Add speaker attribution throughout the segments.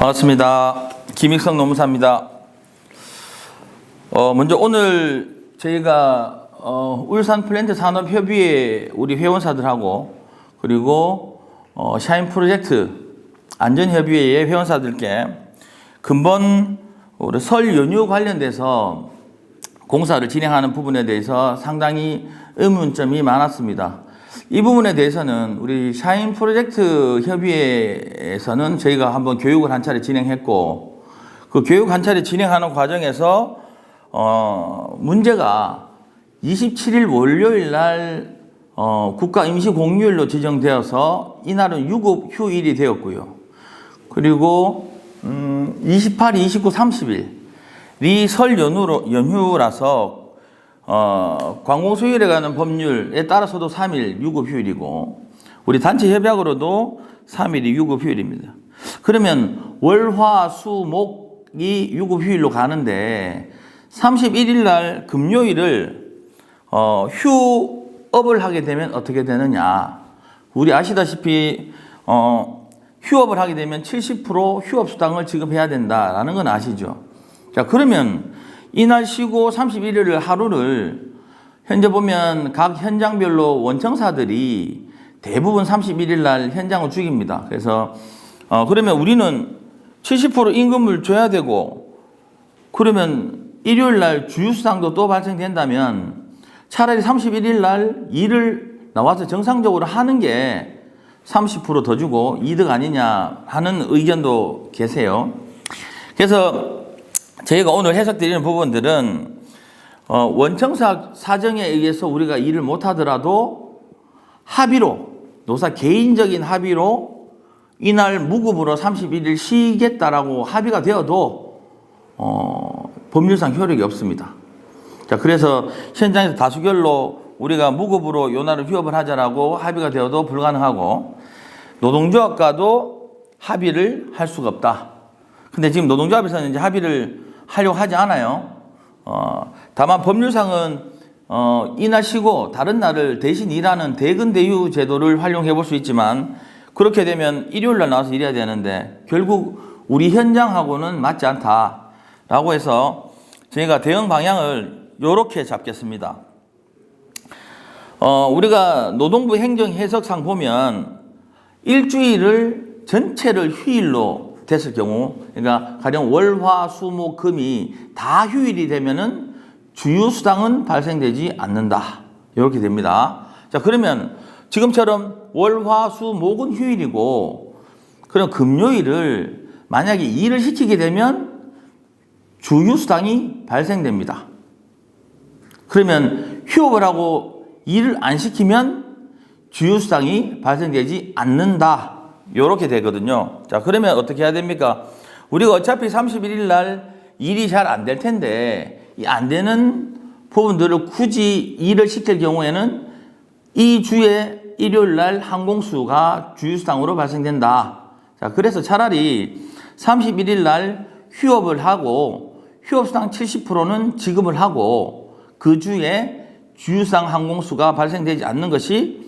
Speaker 1: 반갑습니다. 김익성 노무사입니다. 먼저 오늘 저희가 울산 플랜트 산업협의회 우리 회원사들하고 그리고 샤인 프로젝트 안전협의회의 회원사들께 근본 우리 설 연휴 관련돼서 공사를 진행하는 부분에 대해서 상당히 의문점이 많았습니다. 이 부분에 대해서는 우리 샤인 프로젝트 협의회에서는 저희가 한번 교육을 한 차례 진행했고, 그 교육 한 차례 진행하는 과정에서 문제가 27일 월요일 날 국가 임시 공휴일로 지정되어서 이날은 유급 휴일이 되었고요. 그리고 28, 29, 30일이 설 연휴라서 관공수일에 관한 법률에 따라서도 3일 유급휴일이고 우리 단체 협약으로도 3일이 유급휴일입니다. 그러면 월, 화, 수, 목이 유급휴일로 가는데 31일 날 금요일을 휴업을 하게 되면 어떻게 되느냐. 우리 아시다시피 휴업을 하게 되면 70% 휴업수당을 지급해야 된다라는 건 아시죠? 자, 그러면 이날 쉬고 31일 하루를 현재 보면 각 현장별로 원청사들이 대부분 31일 날 현장을 죽입니다. 그래서 그러면 우리는 70% 임금을 줘야 되고 그러면 일요일 날 주휴수당도 또 발생된다면 차라리 31일 날 일을 나와서 정상적으로 하는 게 30% 더 주고 이득 아니냐 하는 의견도 계세요. 그래서 저희가 오늘 해석드리는 부분들은 원청사 사정에 의해서 우리가 일을 못하더라도 합의로, 노사 개인적인 합의로 이날 무급으로 31일 쉬겠다라고 합의가 되어도 법률상 효력이 없습니다. 자, 그래서 현장에서 다수결로 우리가 무급으로 요 날을 휴업을 하자라고 합의가 되어도 불가능하고 노동조합과도 합의를 할 수가 없다. 근데 지금 노동조합에서는 이제 합의를 하려고 하지 않아요. 다만 법률상은 이날 쉬고 다른 날을 대신 일하는 대근대휴 제도를 활용해 볼 수 있지만 그렇게 되면 일요일 날 나와서 일해야 되는데 결국 우리 현장하고는 맞지 않다라고 해서 저희가 대응 방향을 이렇게 잡겠습니다. 우리가 노동부 행정 해석상 보면 일주일을 전체를 휴일로 됐을 경우, 그러니까 가령 월, 화, 수, 목, 금이 다 휴일이 되면은 주휴수당은 발생되지 않는다. 이렇게 됩니다. 자, 그러면 지금처럼 월, 화, 수, 목은 휴일이고, 그럼 금요일을 만약에 일을 시키게 되면 주휴수당이 발생됩니다. 그러면 휴업을 하고 일을 안 시키면 주휴수당이 발생되지 않는다. 이렇게 되거든요. 자, 그러면 어떻게 해야 됩니까? 우리가 어차피 31일 날 일이 잘 안 될 텐데 이 안 되는 부분들을 굳이 일을 시킬 경우에는 이 주에 일요일 날 항공수가 주휴수당으로 발생된다. 자, 그래서 차라리 31일 날 휴업을 하고 휴업수당 70%는 지급을 하고 그 주에 주휴수당 항공수가 발생되지 않는 것이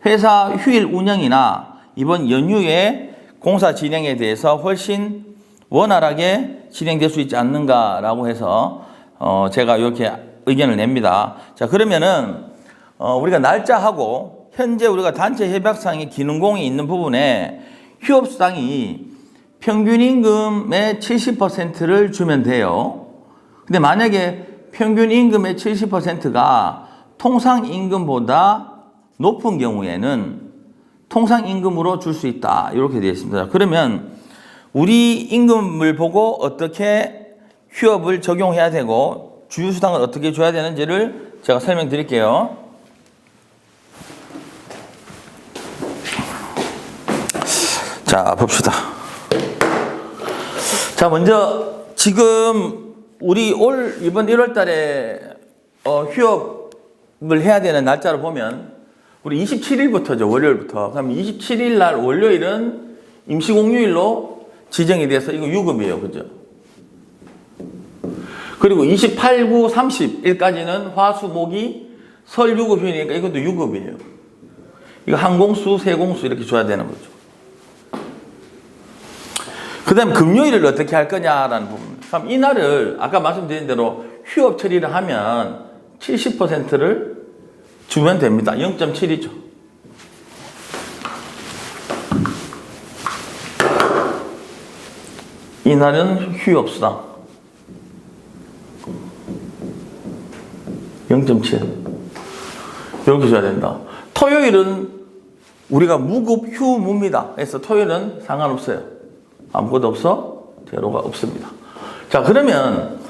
Speaker 1: 회사 휴일 운영이나 이번 연휴에 공사 진행에 대해서 훨씬 원활하게 진행될 수 있지 않는가라고 해서 제가 이렇게 의견을 냅니다. 자, 그러면은 우리가 날짜하고 현재 우리가 단체 협약상의 기능공이 있는 부분에 휴업수당이 평균 임금의 70%를 주면 돼요. 근데 만약에 평균 임금의 70%가 통상 임금보다 높은 경우에는 통상 임금으로 줄 수 있다. 이렇게 되어 있습니다. 그러면 우리 임금을 보고 어떻게 휴업을 적용해야 되고 주휴수당을 어떻게 줘야 되는지를 제가 설명드릴게요. 자, 봅시다. 자, 먼저 지금 우리 이번 1월 달에 휴업을 해야 되는 날짜를 보면 우리 27일부터죠. 월요일부터. 그럼 27일 날 월요일은 임시공휴일로 지정이 돼서 이거 유급이에요. 그죠? 그리고 28, 9, 30일까지는 화수목이 설 유급휴일이니까 이것도 유급이에요. 이거 항공수, 세공수 이렇게 줘야 되는 거죠. 다음에 금요일을 어떻게 할 거냐라는 부분. 그럼 이날을 아까 말씀드린 대로 휴업 처리를 하면 70%를 주면 됩니다. 0.7이죠. 이날은 휴업수당 0.7 이렇게 줘야 된다. 토요일은 우리가 무급 휴무입니다. 그래서 토요일은 상관없어요. 아무것도 없어? 제로가 없습니다. 자, 그러면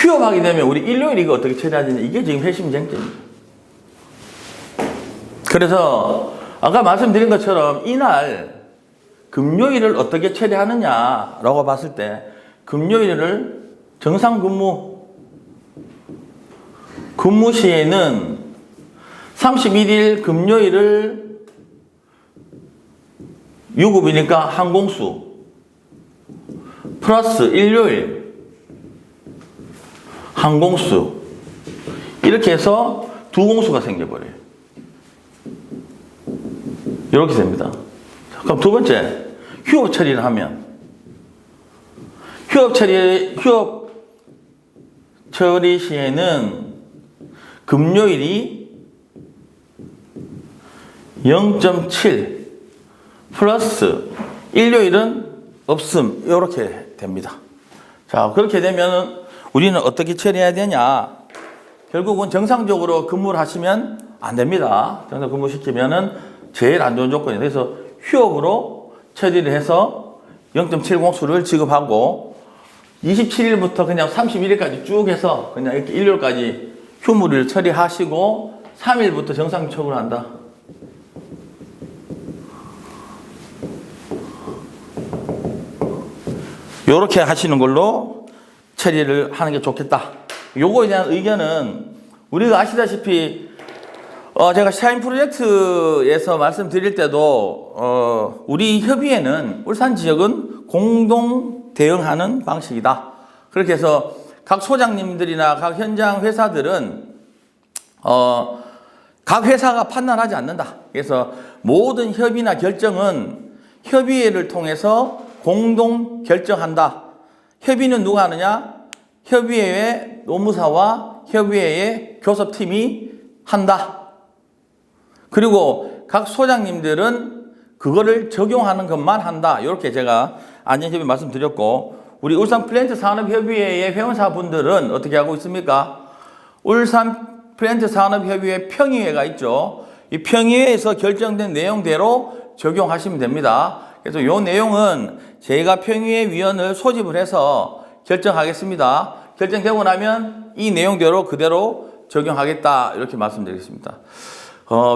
Speaker 1: 휴업하게 되면 우리 일요일 이거 어떻게 처리해야 되냐? 이게 지금 핵심 쟁점이죠. 그래서 아까 말씀드린 것처럼 이날 금요일을 어떻게 처리하느냐라고 봤을 때 금요일을 정상 근무 시에는 31일 금요일을 유급이니까 한 공수 플러스 일요일 한 공수 이렇게 해서 두 공수가 생겨버려요. 이렇게 됩니다. 그럼 두 번째 휴업 처리를 하면 휴업 처리 시에는 금요일이 0.7 플러스 일요일은 없음 이렇게 됩니다. 자, 그렇게 되면 우리는 어떻게 처리해야 되냐? 결국은 정상적으로 근무를 하시면 안 됩니다. 정상 근무시키면은 제일 안 좋은 조건이에요. 그래서 휴업으로 처리를 해서 0.7공수를 지급하고 27일부터 그냥 31일까지 쭉 해서 그냥 이렇게 일요일까지 휴무를 처리하시고 3일부터 정상 처분을 한다. 이렇게 하시는 걸로 처리를 하는 게 좋겠다. 요거에 대한 의견은 우리가 아시다시피 제가 샤인 프로젝트에서 말씀드릴 때도 우리 협의회는 울산 지역은 공동 대응하는 방식이다. 그렇게 해서 각 소장님들이나 각 현장 회사들은 각 회사가 판단하지 않는다. 그래서 모든 협의나 결정은 협의회를 통해서 공동 결정한다. 협의는 누가 하느냐? 협의회의 노무사와 협의회의 교섭팀이 한다. 그리고 각 소장님들은 그거를 적용하는 것만 한다. 이렇게 제가 안전협의 말씀드렸고, 우리 울산 플랜트 산업협의회의 회원사분들은 어떻게 하고 있습니까? 울산 플랜트 산업협의회 평의회가 있죠. 이 평의회에서 결정된 내용대로 적용하시면 됩니다. 그래서 이 내용은 제가 평의회 위원을 소집을 해서 결정하겠습니다. 결정되고 나면 이 내용대로 그대로 적용하겠다. 이렇게 말씀드리겠습니다.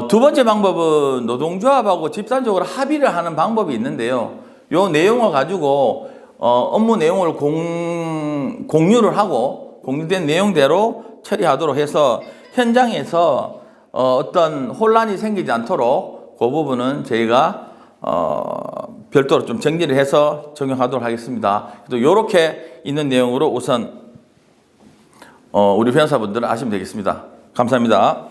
Speaker 1: 두 번째 방법은 노동조합하고 집단적으로 합의를 하는 방법이 있는데요. 이 내용을 가지고 업무 내용을 공유를 하고 공유된 내용대로 처리하도록 해서 현장에서 어떤 혼란이 생기지 않도록 그 부분은 저희가 별도로 좀 정리를 해서 적용하도록 하겠습니다. 또 이렇게 있는 내용으로 우선 우리 회원사분들은 아시면 되겠습니다. 감사합니다.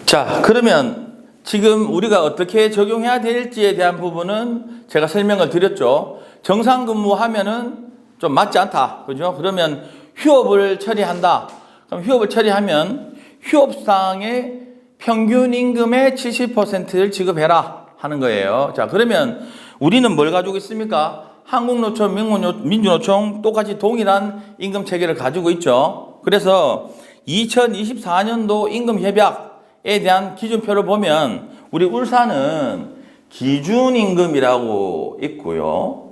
Speaker 1: 자, 그러면 지금 우리가 어떻게 적용해야 될지에 대한 부분은 제가 설명을 드렸죠. 정상 근무하면은 좀 맞지 않다. 그죠? 그러면 휴업을 처리한다. 그럼 휴업을 처리하면 휴업상의 평균 임금의 70%를 지급해라 하는 거예요. 자, 그러면 우리는 뭘 가지고 있습니까? 한국노총, 민주노총 똑같이 동일한 임금 체계를 가지고 있죠. 그래서 2024년도 임금 협약에 대한 기준표를 보면 우리 울산은 기준임금이라고 있고요.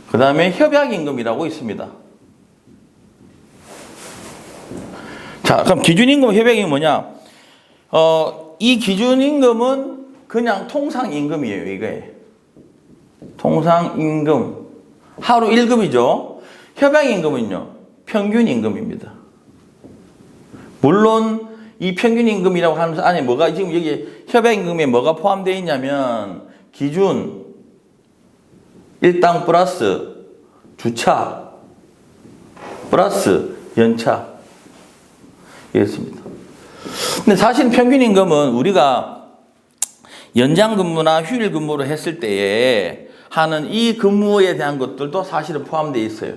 Speaker 1: 그 다음에 협약임금이라고 있습니다. 자, 그럼 기준임금 협약이 뭐냐? 이 기준임금은 그냥 통상임금이에요, 이게. 통상임금. 하루 1급이죠. 협약임금은요, 평균임금입니다. 물론, 이 평균임금이라고 하면서 안에 뭐가, 지금 여기 협약임금에 뭐가 포함되어 있냐면, 기준, 일당 플러스 주차, 플러스 연차. 이랬습니다. 근데 사실 평균 임금은 우리가 연장 근무나 휴일 근무를 했을 때에 하는 이 근무에 대한 것들도 사실은 포함되어 있어요.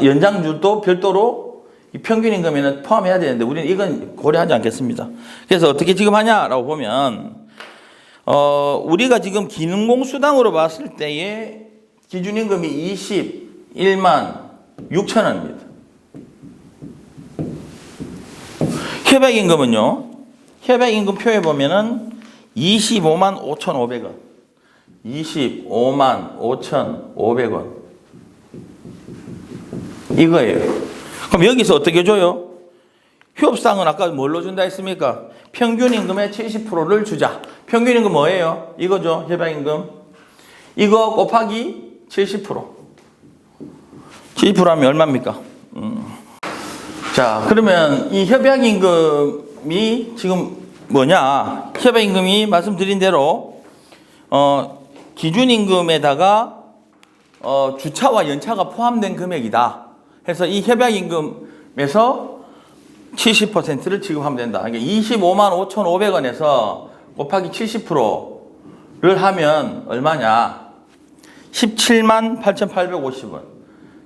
Speaker 1: 연장주도 별도로 이 평균 임금에는 포함해야 되는데 우리는 이건 고려하지 않겠습니다. 그래서 어떻게 지금 하냐라고 보면 우리가 지금 기능공 수당으로 봤을 때의 기준 임금이 21만 6천 원입니다. 협약 임금은요. 협약 임금 표에 보면은 25만 5,500원. 25만 5,500원. 이거예요. 그럼 여기서 어떻게 줘요? 휴업수당은 아까 뭘로 준다 했습니까? 평균 임금의 70%를 주자. 평균 임금 뭐예요? 이거죠. 협약 임금. 이거 곱하기 70%. 70% 하면 얼마입니까? 자, 그러면 이 협약 임금이 지금 뭐냐? 협약 임금이 말씀드린 대로 기준 임금에다가 주차와 연차가 포함된 금액이다. 해서 이 협약 임금에서 70%를 지급하면 된다. 그러니까 25만 5,500원에서 곱하기 70%를 하면 얼마냐? 17만 8,850원.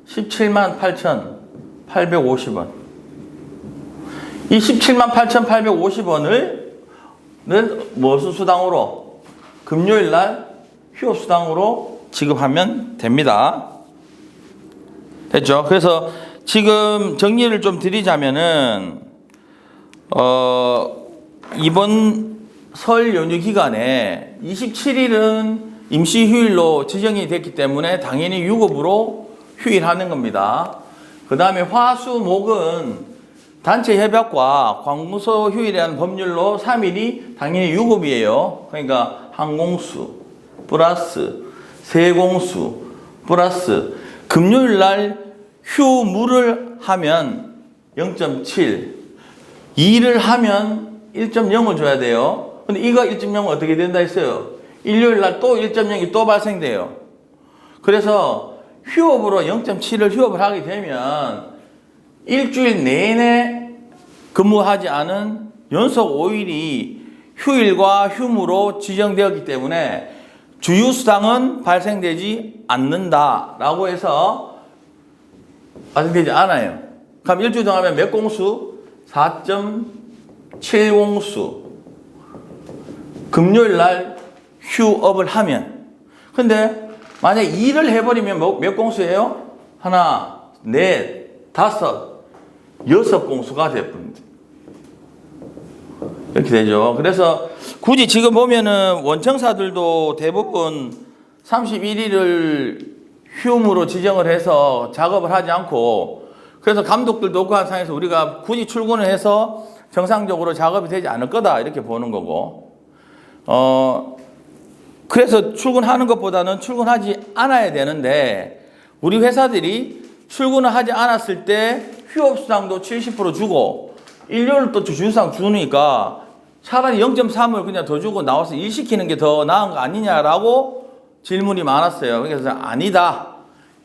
Speaker 1: 17만 8,850원. 이 17만 8,850원을 무슨 수당으로? 금요일 날 휴업 수당으로 지급하면 됩니다. 됐죠? 그래서 지금 정리를 좀 드리자면은 이번 설 연휴 기간에 27일은 임시 휴일로 지정이 됐기 때문에 당연히 유급으로 휴일하는 겁니다. 그 다음에 화, 수, 목은 단체 협약과 관공서 휴일이라는 법률로 3일이 당연히 유급이에요. 그러니까 항공수 플러스 세공수 플러스 금요일 날 휴무를 하면 0.7, 일을 하면 1.0을 줘야 돼요. 근데 이거 1.0은 어떻게 된다 했어요? 일요일 날 또 1.0이 또 발생돼요. 그래서 휴업으로 0.7을 휴업을 하게 되면 일주일 내내 근무하지 않은 연속 5일이 휴일과 휴무로 지정되었기 때문에 주휴수당은 발생되지 않는다라고 해서 발생되지 않아요. 그럼 일주일 동안 하면 몇 공수? 4.7공수. 금요일 날 휴업을 하면. 근데 만약에 일을 해버리면 몇 공수예요? 하나, 넷, 다섯, 6공수가 되어버립니다. 이렇게 되죠. 그래서 굳이 지금 보면은 원청사들도 대부분 31일을 휴무로 지정을 해서 작업을 하지 않고, 그래서 감독들도 그 상황에서 우리가 굳이 출근을 해서 정상적으로 작업이 되지 않을 거다 이렇게 보는 거고, 그래서 출근하는 것보다는 출근하지 않아야 되는데, 우리 회사들이 출근을 하지 않았을 때 휴업수당도 70% 주고 일요일 또 주휴수당 주니까 차라리 0.3을 그냥 더 주고 나와서 일 시키는 게 더 나은 거 아니냐라고 질문이 많았어요. 그래서 아니다.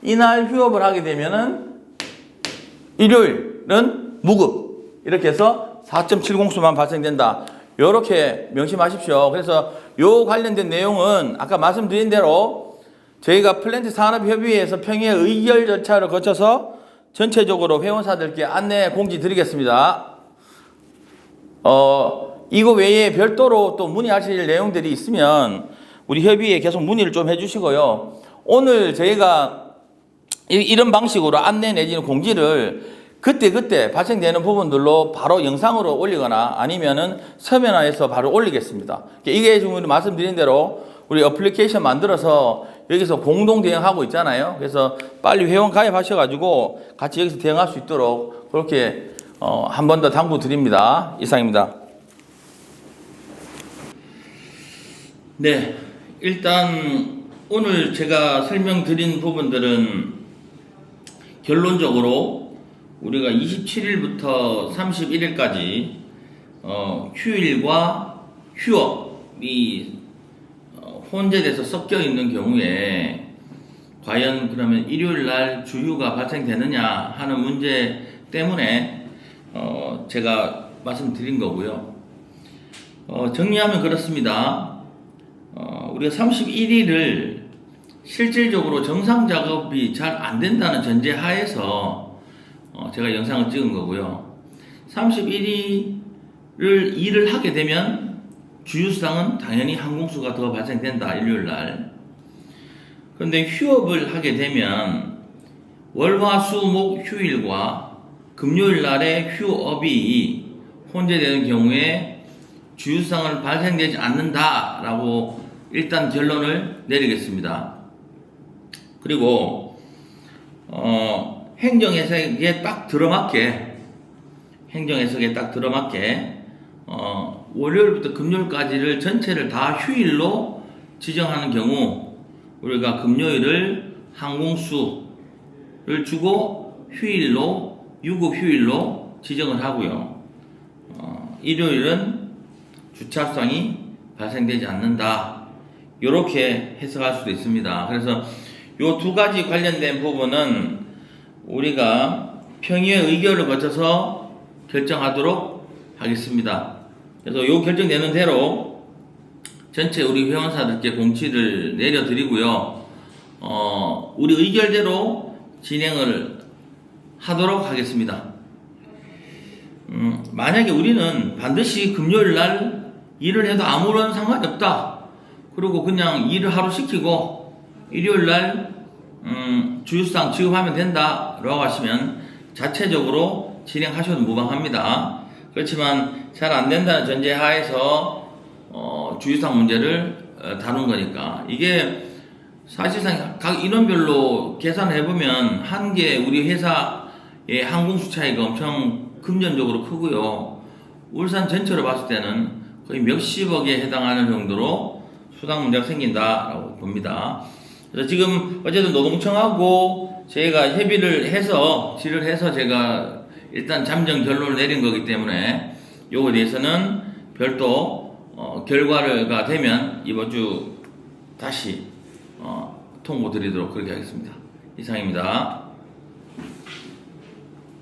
Speaker 1: 이날 휴업을 하게 되면은 일요일은 무급. 이렇게 해서 4.7공수만 발생된다. 이렇게 명심하십시오. 그래서 요 관련된 내용은 아까 말씀드린 대로 저희가 플랜트 산업협의회에서 평의 의결 절차를 거쳐서 전체적으로 회원사들께 안내 공지 드리겠습니다. 이거 외에 별도로 또 문의하실 내용들이 있으면 우리 협의회에 계속 문의를 좀 해주시고요. 오늘 저희가 이런 방식으로 안내 내지는 공지를 그때 발생되는 부분들로 바로 영상으로 올리거나 아니면은 서면화해서 바로 올리겠습니다. 이게 지금 우리 말씀드린 대로 우리 어플리케이션 만들어서 여기서 공동 대응하고 있잖아요. 그래서 빨리 회원 가입하셔가지고 같이 여기서 대응할 수 있도록 그렇게 한 번 더 당부 드립니다. 이상입니다. 네, 일단 오늘 제가 설명드린 부분들은 결론적으로 우리가 27일부터 31일까지 휴일과 휴업이 혼재돼서 섞여 있는 경우에 과연 그러면 일요일 날 주휴가 발생되느냐 하는 문제 때문에 제가 말씀드린 거고요. 정리하면 그렇습니다. 우리가 31일을 실질적으로 정상 작업이 잘 안 된다는 전제 하에서 제가 영상을 찍은 거고요. 31일을 일을 하게 되면 주유수당은 당연히 항공수가 더 발생된다, 일요일 날. 그런데 휴업을 하게 되면 월화수목 휴일과 금요일 날의 휴업이 혼재되는 경우에 주유수당은 발생되지 않는다라고 일단 결론을 내리겠습니다. 그리고 행정해석에 딱 들어맞게 월요일부터 금요일까지를 전체를 다 휴일로 지정하는 경우 우리가 금요일을 항공수를 주고 휴일로 유급 휴일로 지정을 하고요. 일요일은 주차수당이 발생되지 않는다. 이렇게 해석할 수도 있습니다. 그래서 요 두 가지 관련된 부분은 우리가 평의회 의결을 거쳐서 결정하도록 하겠습니다. 그래서 요 결정되는 대로 전체 우리 회원사들께 공지를 내려드리고요. 우리 의결대로 진행을 하도록 하겠습니다. 만약에 우리는 반드시 금요일 날 일을 해도 아무런 상관이 없다. 그리고 그냥 일을 하루 시키고 일요일 날 주유수당 지급하면 된다 라고 하시면 자체적으로 진행하셔도 무방합니다. 그렇지만 잘 안된다는 전제 하에서 주유수당 문제를 다룬 거니까 이게 사실상 각 인원별로 계산해보면 한 개 우리 회사의 항공수 차이가 엄청 금전적으로 크고요. 울산 전체로 봤을 때는 거의 몇십억에 해당하는 정도로 수당 문제가 생긴다라고 봅니다. 그래서 지금 어쨌든 노동청하고 저희가 협의를 해서 질의를 해서 제가 일단 잠정 결론을 내린 거기 때문에 요거에 대해서는 별도 결과가 되면 이번 주 다시 통보 드리도록 그렇게 하겠습니다. 이상입니다.